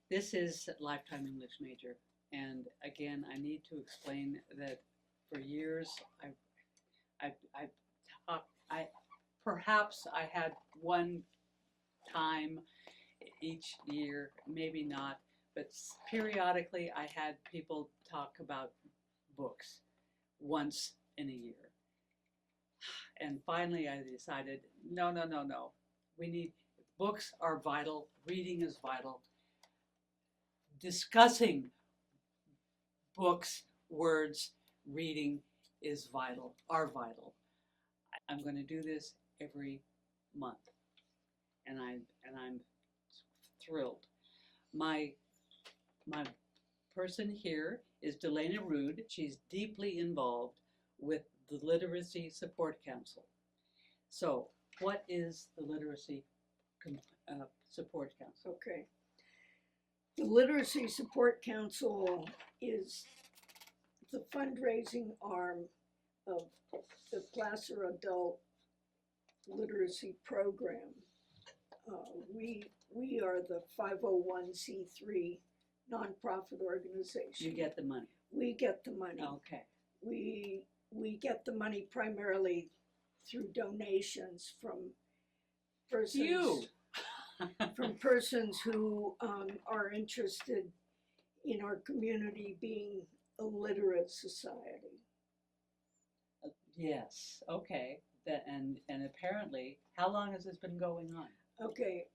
This is lifetime English major, and again, I need to explain that for years I talked. I perhaps I had one time each year, maybe not, but periodically I had people talk about books once in a year. And finally I decided, no, no, no, no. We need, books are vital, reading is vital. Discussing books, words, reading is vital, are vital. I'm going to do this every month, and I'm thrilled. My my person here is Delana Ruud. She's deeply involved with the Literacy Support Council. So, what is the Literacy Support Council? Okay. The Literacy Support Council is the fundraising arm of the Placer Adult Literacy Program. We are the 501c3 nonprofit organization. You get the money. We get the money. Okay. We get the money primarily through donations from persons. From persons who are interested in our community being a literate society. Yes. Okay. And apparently, how long has this been going on? Okay,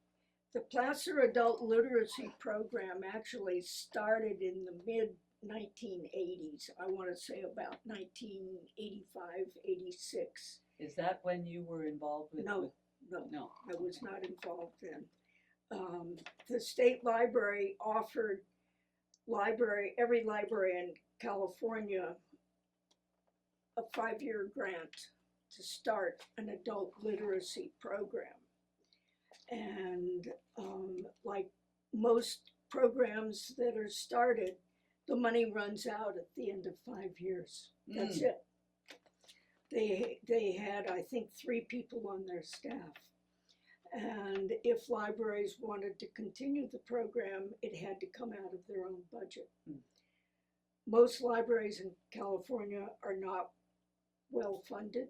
the Placer Adult Literacy Program actually started in the mid-1980s. I want to say about 1985, 86. Is that when you were involved with? No, no. I was not involved then. The state library offered every library in California a 5-year grant to start an adult literacy program. And like most programs that are started, the money runs out at the end of 5 years. That's it. They had, I think, 3 people on their staff. And if libraries wanted to continue the program, it had to come out of their own budget. Most libraries in California are not well funded,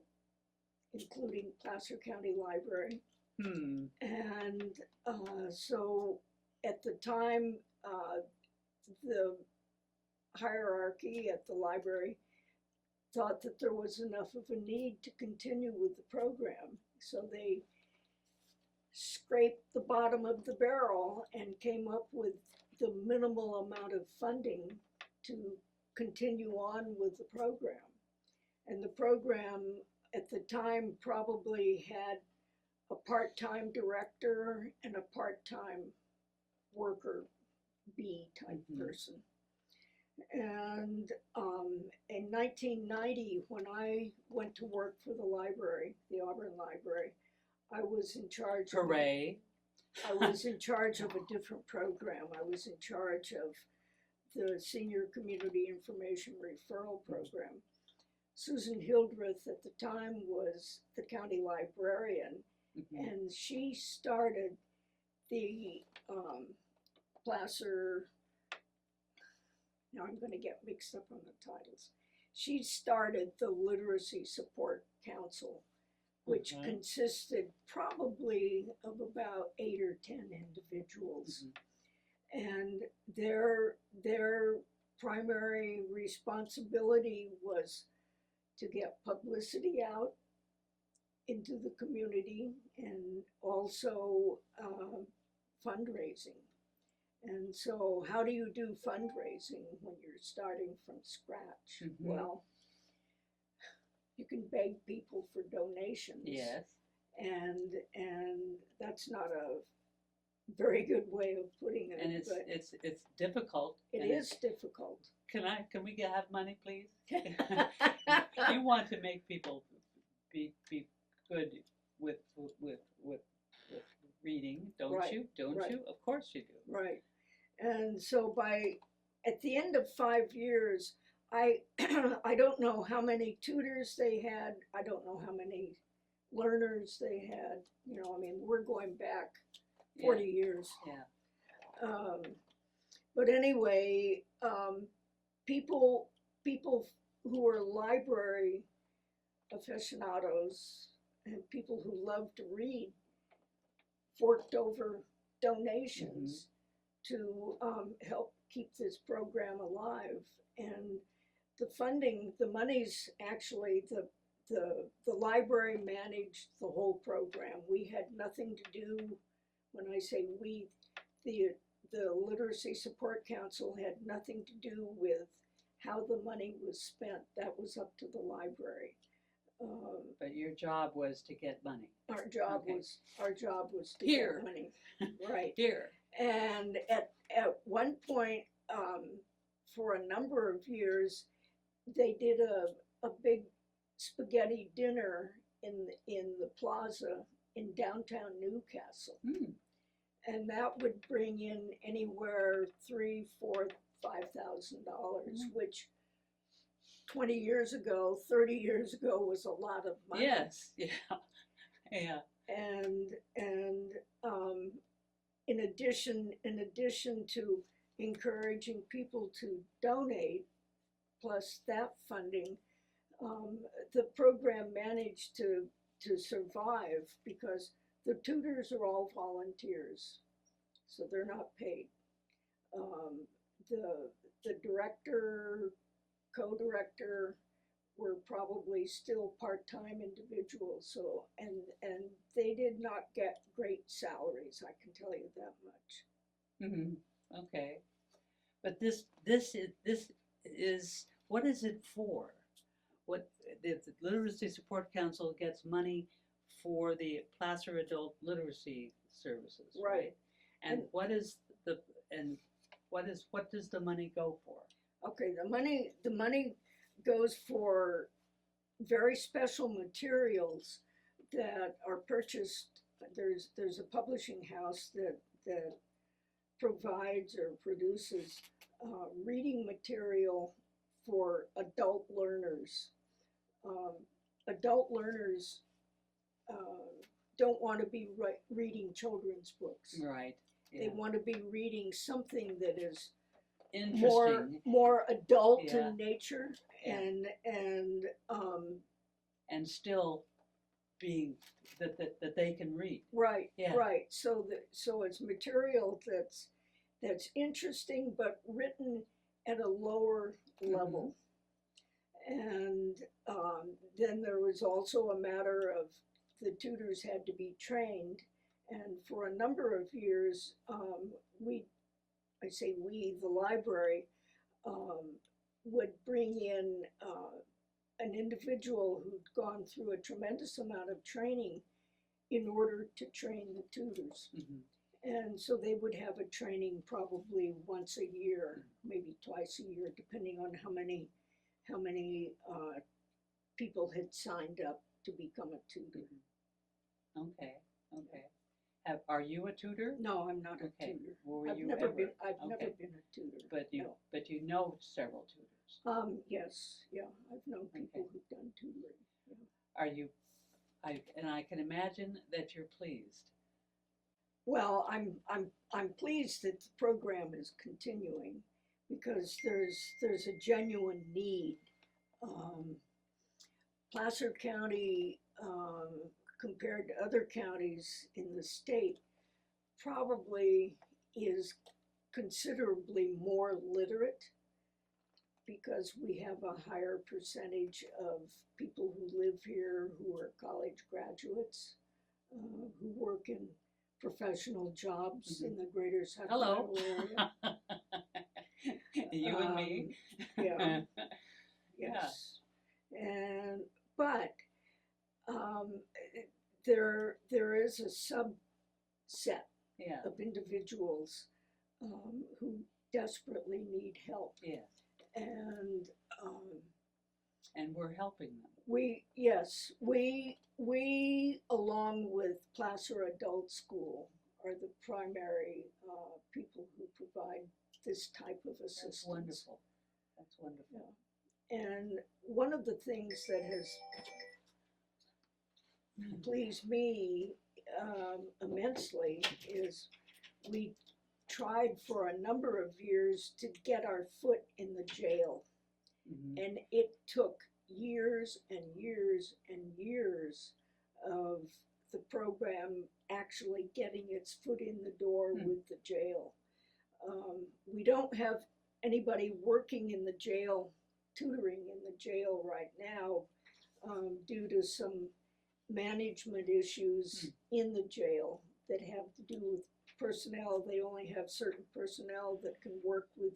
including Placer County Library. And so at the time, the hierarchy at the library thought that there was enough of a need to continue with the program. So they scraped the bottom of the barrel and came up with the minimal amount of funding to continue on with the program. And the program at the time probably had a part-time director and a part-time worker bee type person. And in 1990, when I went to work for the library, the Auburn Library, I was in charge. Hooray! I was in charge of a different program. I was in charge of the Senior Community Information Referral Program. Susan Hildreth at the time was the county librarian, and she started the Placer, now I'm going to get mixed up on the titles. She started the Literacy Support Council, which consisted probably of about 8 or 10 individuals. And their primary responsibility was to get publicity out into the community and also fundraising. And so how do you do fundraising when you're starting from scratch? Well, you can beg people for donations. Yes. And that's not a very good way of putting it. And it's difficult. It is difficult. Can we have money, please? You want to make people be good with reading, don't you? Don't you? Of course you do. Right. And so at the end of 5 years, I don't know how many tutors they had. I don't know how many learners they had. You know, I mean, we're going back 40 years. Yeah. But anyway, people who are library aficionados and people who love to read forked over donations to help keep this program alive. And the funding, the money's actually, the library managed the whole program. We had nothing to do, when I say we, the Literacy Support Council had nothing to do with how the money was spent. That was up to the library. But your job was to get money. Our job Okay. was to Here. get money, right? Here. And at one point, for a number of years, they did a big spaghetti dinner in the plaza in downtown Newcastle, and that would bring in anywhere $3,000, $4,000, $5,000, which 20 years ago, 30 years ago was a lot of money. Yes. Yeah. Yeah. And in addition to encouraging people to donate, plus that funding, the program managed to survive because the tutors are all volunteers, so they're not paid. The director, co-director were probably still part-time individuals, so and they did not get great salaries, I can tell you that much. Okay. But this is what is it for? What the Literacy Support Council gets money for the Placer Adult Literacy Services, right? And what does the money go for? Okay, the money goes for very special materials that are purchased. There's a publishing house that provides or produces reading material for adult learners. Adult learners don't want to be reading children's books. Right. Yeah. They want to be reading something that is interesting, more adult in nature, and still being that they can read. Right. Yeah. Right. So it's material that's interesting but written at a lower level. And then there was also a matter of the tutors had to be trained, and for a number of years, the library, would bring in an individual who'd gone through a tremendous amount of training in order to train the tutors. And so they would have a training probably once a year, maybe twice a year, depending on how many people had signed up to become a tutor. Okay. Are you a tutor? No, I'm not a tutor. Were I've you never ever? been a tutor. But you no. know several tutors. Yes, yeah, I've known people who've done tutoring. Yeah. Are you? I can imagine that you're pleased. Well, I'm pleased that the program is continuing because there's a genuine need. Placer County, compared to other counties in the state, probably is considerably more literate because we have a higher percentage of people who live here who are college graduates, who work in professional jobs in the greater Sacramento area. You and me. Yeah. Yes. But there is a subset of individuals who desperately need help. Yes. And we're helping them. We along with Placer Adult School are the primary people who provide this type of assistance. That's wonderful. Yeah. And one of the things that has pleased me immensely is we tried for a number of years to get our foot in the jail. Mhm. And it took years and years and years of the program actually getting its foot in the door with the jail. We don't have anybody working in the jail, tutoring in the jail right now, due to some management issues in the jail that have to do with personnel. They only have certain personnel that can work with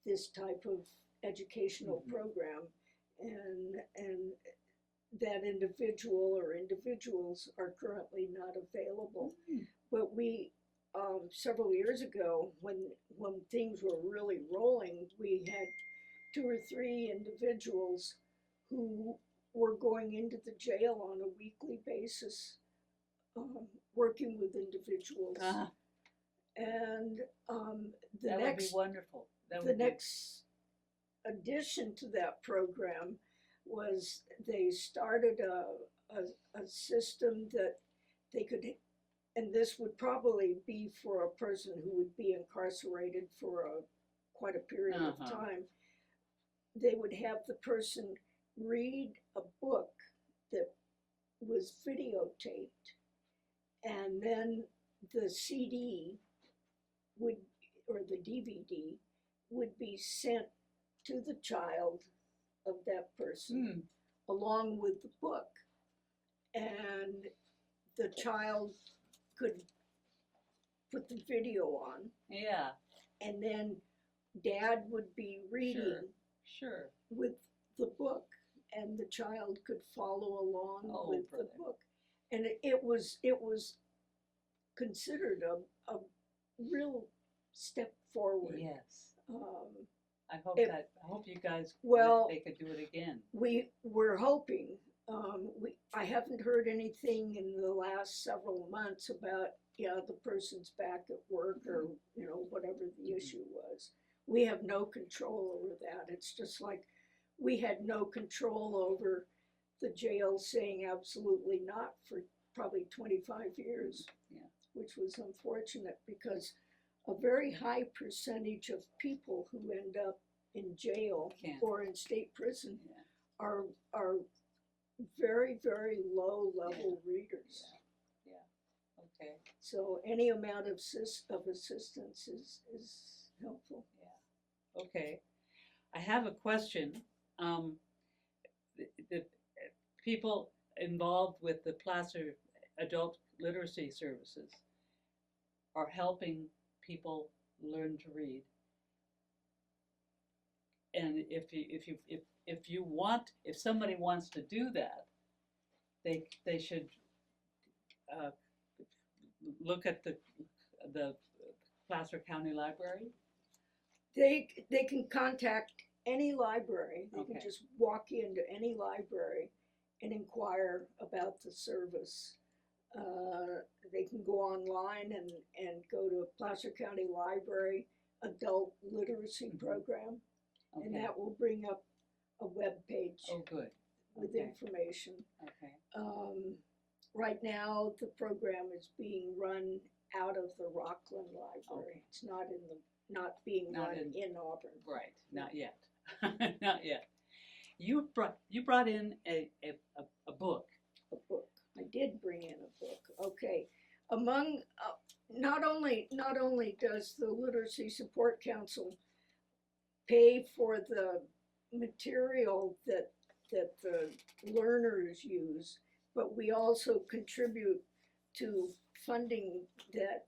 this type of educational program, and that individual or individuals are currently not available. But we, several years ago, when things were really rolling, we had 2 or 3 individuals who were going into the jail on a weekly basis, working with individuals. Ah, And the that would be next wonderful. That the would be, next addition to that program was they started a system that they could, and this would probably be for a person who would be incarcerated for quite a period of time. They would have the person read a book that was videotaped, and then the CD would, or the DVD would be sent to the child of that person along with the book. And the child could put the video on, yeah, and then dad would be reading sure. with the book, and the child could follow along with the book. And it was considered a real step forward. Yes. I I hope you guys, well, they could do it again. We were hoping. I haven't heard anything in the last several months about, the person's back at work or, whatever the issue was. We have no control over that. It's just like we had no control over the jail saying absolutely not for probably 25 years, which was unfortunate because a very high percentage of people who end up in jail or in state prison are very, very low level readers. Okay. So any amount of assistance is helpful. Okay. I have a question. The people involved with the Placer Adult Literacy Services are helping people learn to read. And if somebody wants to do that, they should look at the Placer County Library. They can contact any library. They can just walk into any library and inquire about the service. They can go online and go to Placer County Library Adult Literacy Program, and that will bring up a web page with information. Right now, the program is being run out of the Rockland Library. It's not being run in Auburn. Right, not yet. Not yet. You brought in a book. A book. I did bring in a book. Okay. Among not only does the Literacy Support Council pay for the material that the learners use, but we also contribute to funding that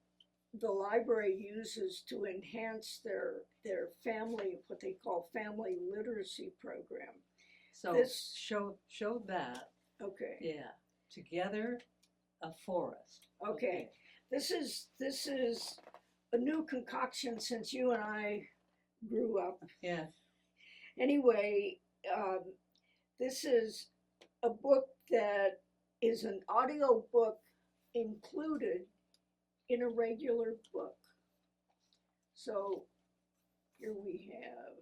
the library uses to enhance their family, what they call family literacy program. So show that. Okay. Yeah. Together, a forest. Okay. This is a new concoction since you and I grew up. Yeah. Anyway, this is a book that is an audio book included in a regular book. So here we have,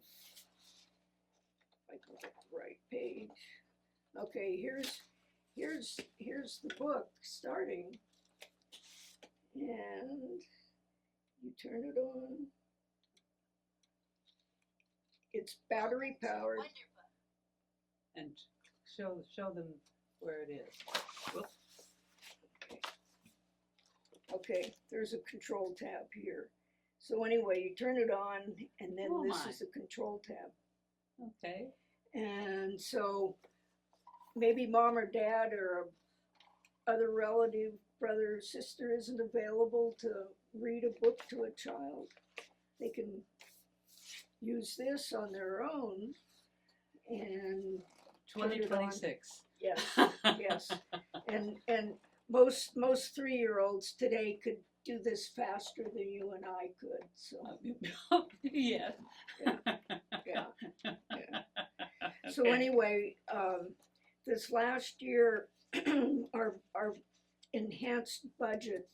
if I can get the right page. Okay, here's the book starting, and You turn it on. It's battery powered. And show them where it is. Whoops. Okay, there's a control tab here. So anyway, you turn it on, and then Oh this my. is the control tab. Okay. And so maybe mom or dad or a other relative, brother or sister isn't available to read a book to a child. They can use this on their own and turn it on. 2026. Yes, yes. And most 3-year-olds today could do this faster than you and I could. So Yes. yeah. So anyway, this last year, our enhanced budget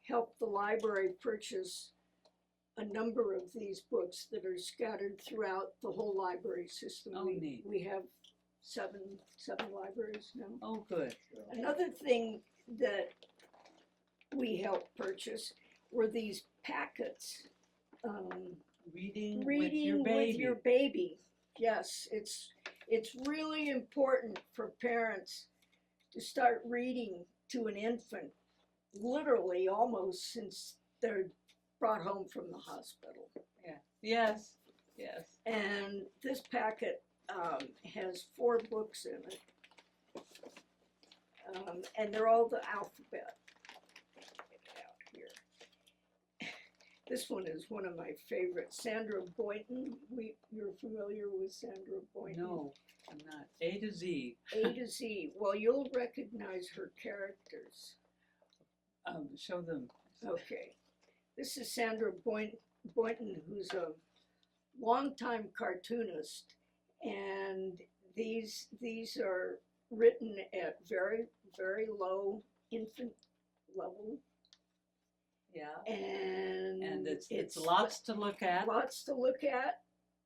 helped the library purchase a number of these books that are scattered throughout the whole library system. Oh, neat. We have seven libraries now. Oh, good. Another thing that we helped purchase were these packets. Reading Reading with your baby. Yes, it's really important for parents to start reading to an infant, literally almost since they're brought home from the hospital. Yeah. Yes. Yes. And this packet has 4 books in it, and they're all the alphabet. Get it out here. This one is one of my favorites. Sandra Boynton. You're familiar with Sandra Boynton? No, I'm not. A to Z. A to Z. Well, you'll recognize her characters. Show them. Okay. This is Sandra Boynton, who's a longtime cartoonist, and these are written at very, very low infant level. Yeah. And it's lots to look at. Lots to look at,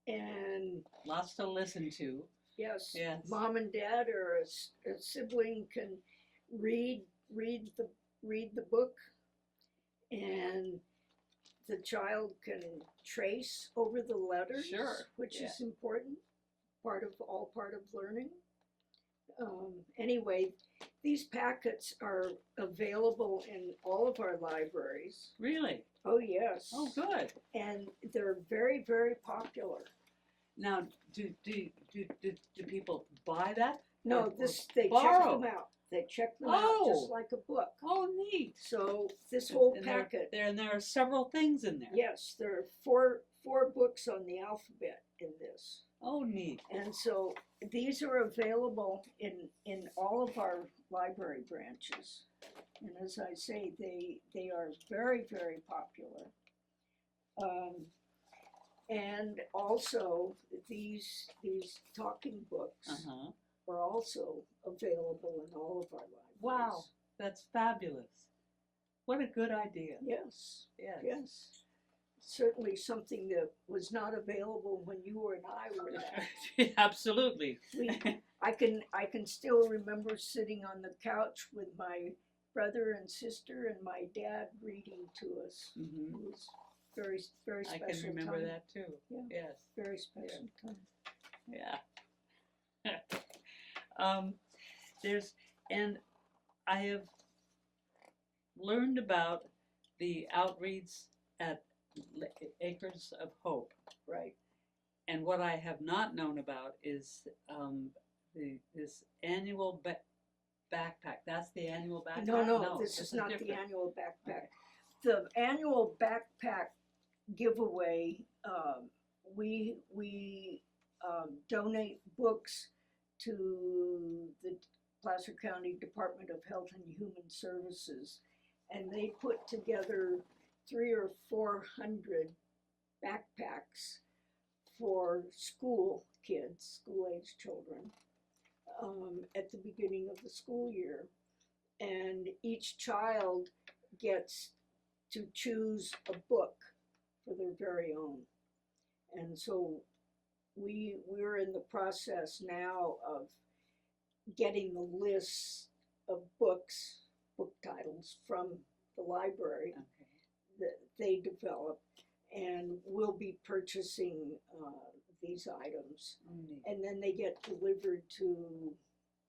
and Lots to listen to. yes, Yes. mom and dad or a sibling can read the book, and the child can trace over the letters, Sure, which yeah. is important, part of learning. Anyway, these packets are available in all of our libraries. Really? Oh, yes. Oh, good. And they're very, very popular. Now, do people buy that? No, Or they check borrow? them out. They check them out just Oh. like a book. Oh, neat. So this whole And packet, there are several things in there. yes, there are four books on the alphabet in this. Oh, neat. And so these are available in all of our library branches. And as I say, they are very, very popular. And also these talking books Uh-huh. are also available in all of our libraries. Wow, that's fabulous. What a good idea. Yes, Yes. yes. Certainly something that was not available when you and I were there. Absolutely. I can still remember sitting on the couch with my brother and sister and my dad reading to us. Mhm. It was very, very I special can remember time. that too. Yeah. Yes. Very special time. Yeah. And I have learned about the outreach at Acres of Hope. Right. And what I have not known about is this annual backpack. That's the annual backpack? No, this it's is a not the different- annual backpack. Okay. The annual backpack giveaway, we donate books to the Placer County Department of Health and Human Services, and they put together 300 or 400 backpacks for school kids, school-age children, at the beginning of the school year. And each child gets to choose a book for their very own. And so we're in the process now of getting the lists of book titles from the library Okay. that they develop, and we'll be purchasing these items. And then they get delivered to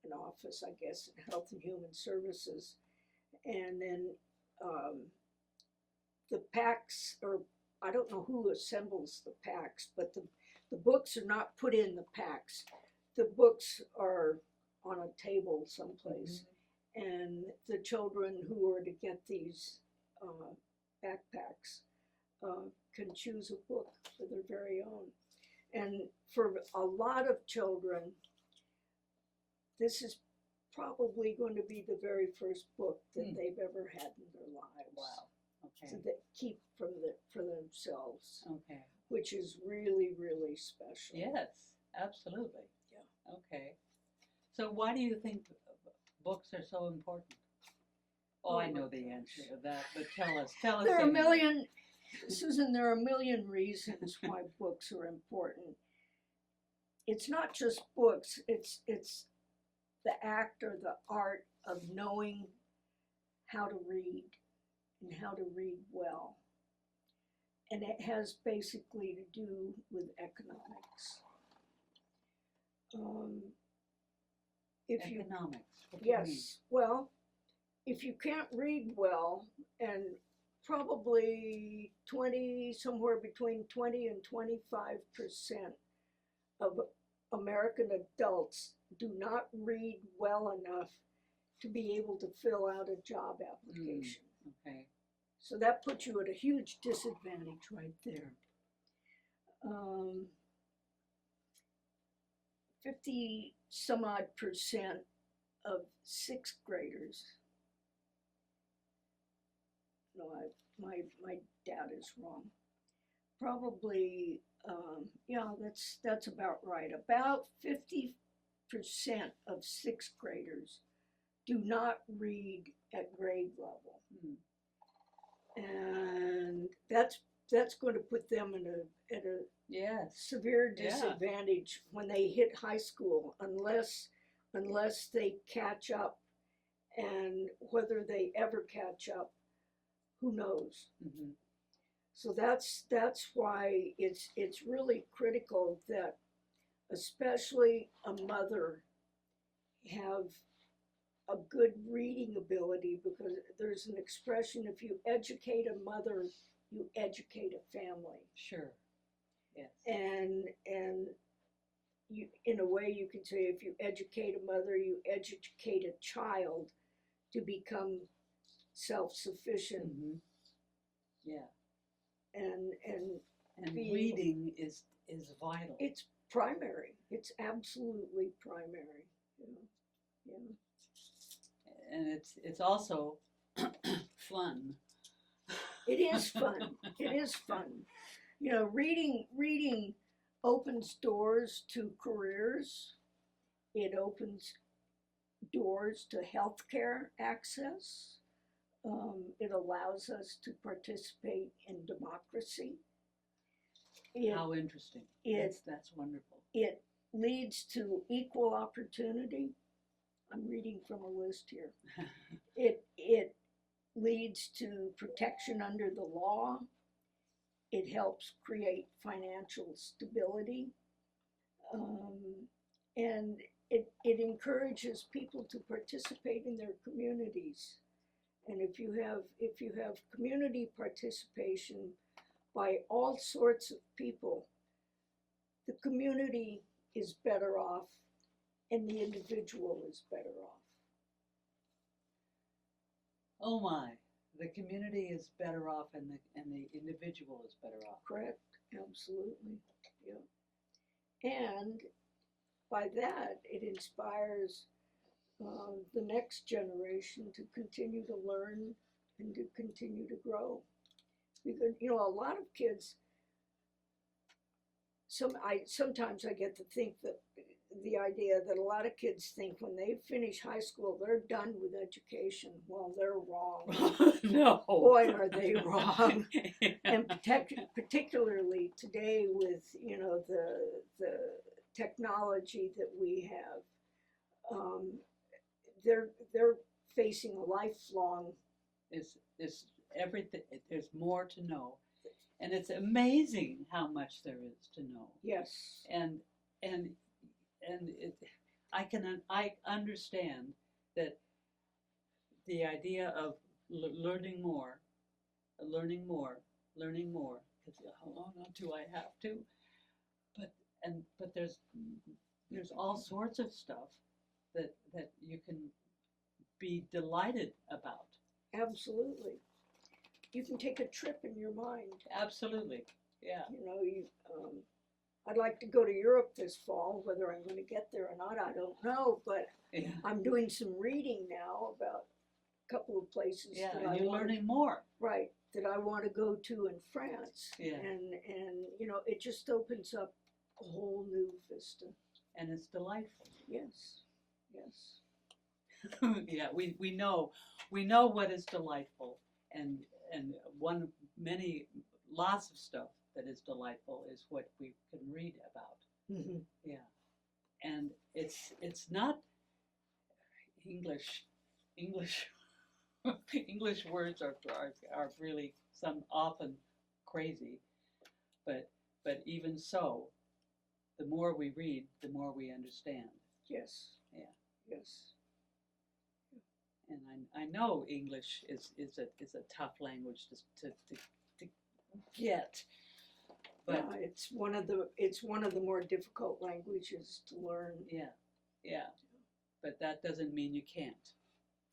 an office, I guess, in Health and Human Services. And then the packs, or I don't know who assembles the packs, but the books are not put in the packs. The books are on a table someplace. And the children who are to get these backpacks can choose a book for their very own. And for a lot of children, this is probably going to be the very first book that they've ever had in their lives. Wow. Okay. So they keep for themselves, Okay. which is really, really special. Yes, absolutely. Yeah. Okay. So why do you think books are so important? Oh, I know the answer to that, but tell us. There are a anyway. million, Susan, there are a million reasons why books are important. It's not just books, it's the act or the art of knowing how to read and how to read well. And it has basically to do with economics. Economics. What do you mean? Yes, well, if you can't read well, and probably somewhere between 20 and 25% of American adults do not read well enough to be able to fill out a job application. Okay. So that puts you at a huge disadvantage right there. 50 some odd percent of sixth graders, no, my data is wrong. Probably, yeah, that's about right. About 50% of sixth graders do not read at grade level. And that's going to put them at a Yes. severe disadvantage when they hit high school, unless they catch up, and whether they ever catch up, who knows? So that's why it's really critical that especially a mother have a good reading ability, because there's an expression, if you educate a mother, you educate a family. Sure. Yes. And you, in a way, you could say, if you educate a mother, you educate a child to become self-sufficient. Yeah. And reading is vital. It's primary. It's absolutely primary. Yeah. And it's also fun. It is fun. It is fun. You know, reading opens doors to careers. It opens doors to healthcare access. It allows us to participate in democracy. How interesting. That's wonderful. It leads to equal opportunity. I'm reading from a list here. It leads to protection under the law. It helps create financial stability. And it encourages people to participate in their communities. And if you have community participation by all sorts of people, the community is better off and the individual is better off. Oh my, the community is better off and the individual is better off. Correct, absolutely, yeah. And by that, it inspires the next generation to continue to learn and to continue to grow. Because, you know, a lot of kids, sometimes I get to think that the idea that a lot of kids think when they finish high school, they're done with education. Well, they're wrong. No. Boy, are they wrong. And particularly today with, you know, the technology that we have, they're facing a lifelong It's everything, there's more to know. And it's amazing how much there is to know. Yes. And it, I understand that the idea of learning more, learning more, learning more. Because how long do I have to? But there's all sorts of stuff that you can be delighted about. Absolutely. You can take a trip in your mind. Absolutely, yeah. You know, I'd like to go to Europe this fall. Whether I'm going to get there or not, I don't know. But Yeah. I'm doing some reading now about a couple of places. Yeah, that and I you're wanna, learning more. right, that I want to go to in France. Yeah. And you know, it just opens up a whole new vista. And it's delightful. Yes. Yes. Yeah, we know what is delightful, and lots of stuff that is delightful is what we can read about. Mm-hmm. Yeah, and it's not English English words are really some often crazy, but even so, the more we read, the more we understand. Yes. Yeah. Yes. And I know English is a tough language to get, but Yeah, it's one of the more difficult languages to learn. yeah, but that doesn't mean you can't.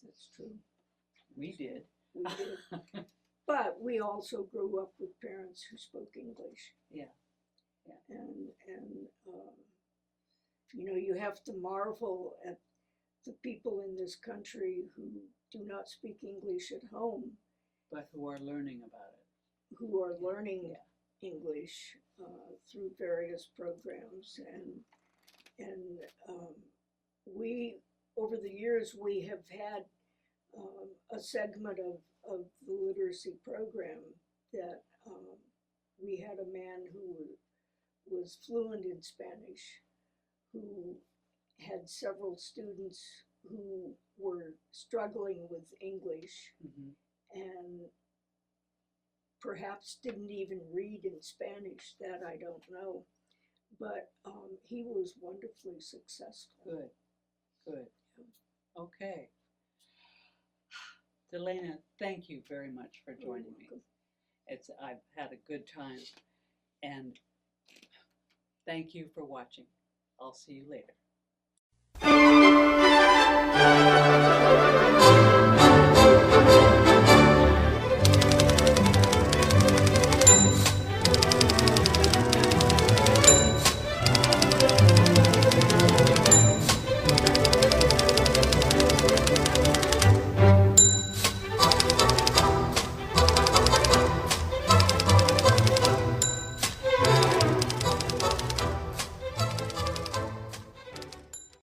That's true. We did. We did. But we also grew up with parents who spoke English. Yeah. And you know, you have to marvel at the people in this country who do not speak English at home, But who are learning about it. who are learning Yeah. English through various programs, and we, over the years, we have had a segment of the literacy program that we had a man who was fluent in Spanish, who had several students who were struggling with English Mm-hmm. and perhaps didn't even read in Spanish, that I don't know. But he was wonderfully successful. Good. Okay. Delana, thank you very much for joining me. I've had a good time, and thank you for watching. I'll see you later.